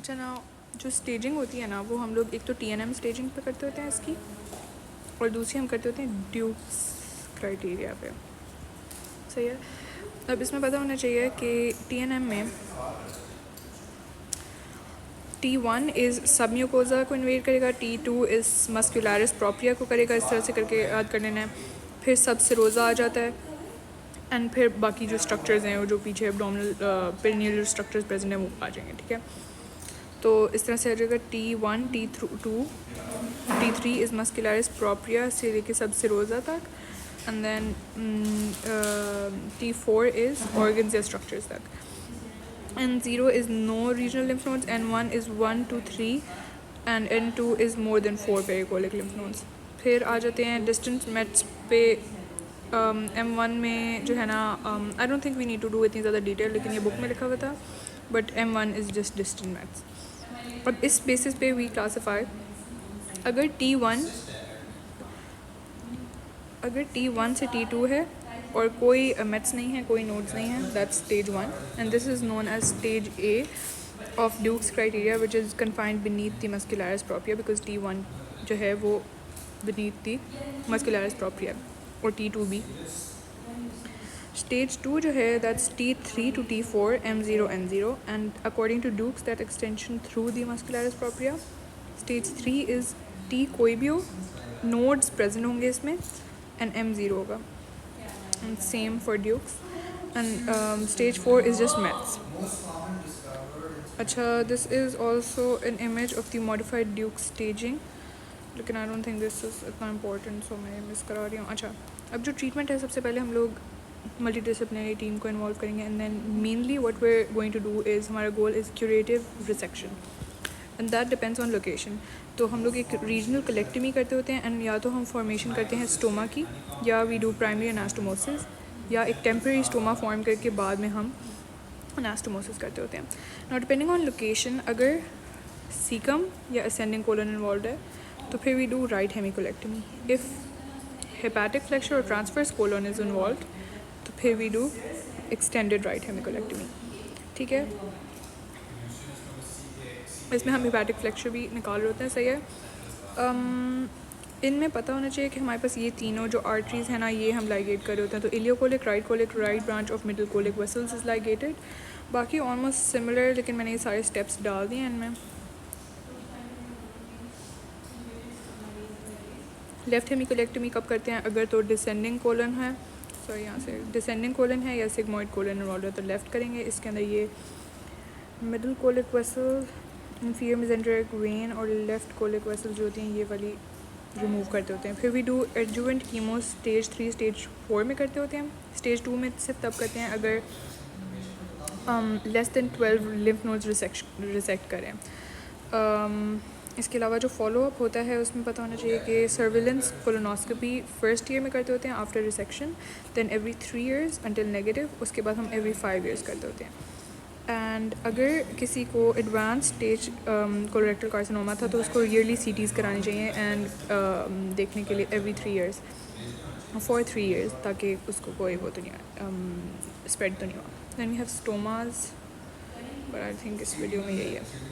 अच्छा ना, जो स्टेजिंग होती है ना वो हम लोग एक तो TNM स्टेजिंग पे करते होते हैं इसकी, और दूसरी हम करते होते हैं ड्यूक्स क्राइटेरिया पे। सही है। अब इसमें पता होना चाहिए कि TNM में T1 इज़ सबम्यूकोजा को इन्वेट करेगा, T2 इज़ मस्कुलरिस प्रोप्रिया को करेगा, इस तरह से करके याद कर लेना है। फिर सब सिरोजा आ जाता है, एंड फिर बाकी जो स्ट्रक्चर्स हैं वो जो पीछे एब्डोमिनल पेरिनियल स्ट्रक्चर्स प्रेजेंट हैं वो आ जाएंगे। ठीक है, तो इस तरह से आ जाएगा T1, T2, T3 is muscularis propria से लेके सब सिरोजा तक, and then T4 is organs या स्ट्रक्चर्स तक, N0 is no regional lymph nodes, N1 is 1 to 3 and N2 is more than 4 pericolic lymph nodes. फिर आ जाते हैं distance mats पे। M1 में जो है ना, I don't think we need to do इतनी ज़्यादा डिटेल, लेकिन ये बुक में लिखा हुआ था, but M1 is just distant mets. अब इस बेसिस पे वी क्लासीफाई, अगर T1 से T2 है और कोई मेट्स नहीं है, कोई नोड्स नहीं है, that's stage 1, and this is known as stage A of Dukes criteria which is confined beneath the muscularis propria, because T1 जो है वो बीनीथ द मस्कुलरिस प्रोप्रिया, और T2 भी। स्टेज 2 जो है that's T3 to T4, M0, N0, and according to Dukes that extension through the muscularis propria. Stage 3 is T कोई भी हो, नोड्स प्रेजेंट होंगे इसमें, एंड M0 होगा, and same for dukes, and stage 4 is just mets. अच्छा, this is also an image of the modified duke staging, लेकिन I don't think this is इतना important, so मैं मिस करा रही हूँ। अच्छा, अब जो ट्रीटमेंट है, सबसे पहले हम लोग मल्टीडिसिप्लिनरी टीम को इन्वॉल्व करेंगे, and then mainly what we are going to do is, हमारा goal is curative resection, and that depends on location. तो हम लोग एक रीजनल कलेक्टमी करते होते हैं, एंड या तो हम फॉर्मेशन करते हैं स्टोमा की, या वी डू प्राइमरी एनास्टोमोसिस, या एक टेम्प्रेरी स्टोमा फॉर्म करके बाद में हम एनास्टोमोसिस करते होते हैं। नाउ डिपेंडिंग ऑन लोकेशन, अगर सीकम या असेंडिंग कोलन इन्वॉल्व है तो फिर we do right hemicolectomy. If hepatic flexure और ट्रांसफर्स कोलन इज़ इन्वॉल्व तो फिर we do extended right hemicolectomy. ठीक है, इसमें हम हेपेटिक फ्लेक्चर भी निकाल रहे होते हैं। सही है। इनमें पता होना चाहिए कि हमारे पास ये तीनों जो आर्टरीज़ हैं ना, ये हम लाइगेट कर रहे होते हैं। तो ileocolic, right branch of middle colic vessels is ligated. बाकी ऑलमोस्ट सिमिलर, लेकिन मैंने ये सारे स्टेप्स डाल दिए हैं इनमें। लेफ़्ट हेमिकोलेक्टमी कब करते हैं? अगर तो डिसेंडिंग कोलन है, सॉरी यहाँ से डिसेंडिंग कोलन है या सिग्मोइड कोलन इन्वॉल्व है तो लेफ़्ट करेंगे। इसके अंदर ये middle colic vessel, inferior mesenteric when और लेफ़्ट कोलिक वेसल जो होती हैं ये वाली रिमूव करते होते हैं। फिर we do adjuvant chemo stage 3, stage 4 में करते होते हैं। स्टेज 2 में सिर्फ तब करते हैं अगर लेस दैन 12 लिम्फ नोड्स रिसेक्ट करें। इसके अलावा जो फॉलोअप होता है उसमें पता होना चाहिए कि सर्विलेंस कोलोनोस्कोपी फर्स्ट ईयर में करते होते हैं after resection, then every 3 years until negative, उसके बाद हम एवरी 5 years करते होते हैं। एंड अगर किसी को एडवांस स्टेज कोलोरेक्टल कार्सिनोमा था तो उसको ईयरली CTs करानी चाहिए, एंड देखने के लिए एवरी 3 years फॉर 3 years, ताकि उसको कोई वो तो नहीं स्प्रेड तो नहीं हुआ। Then we have stomas, but I think इस वीडियो में यही है।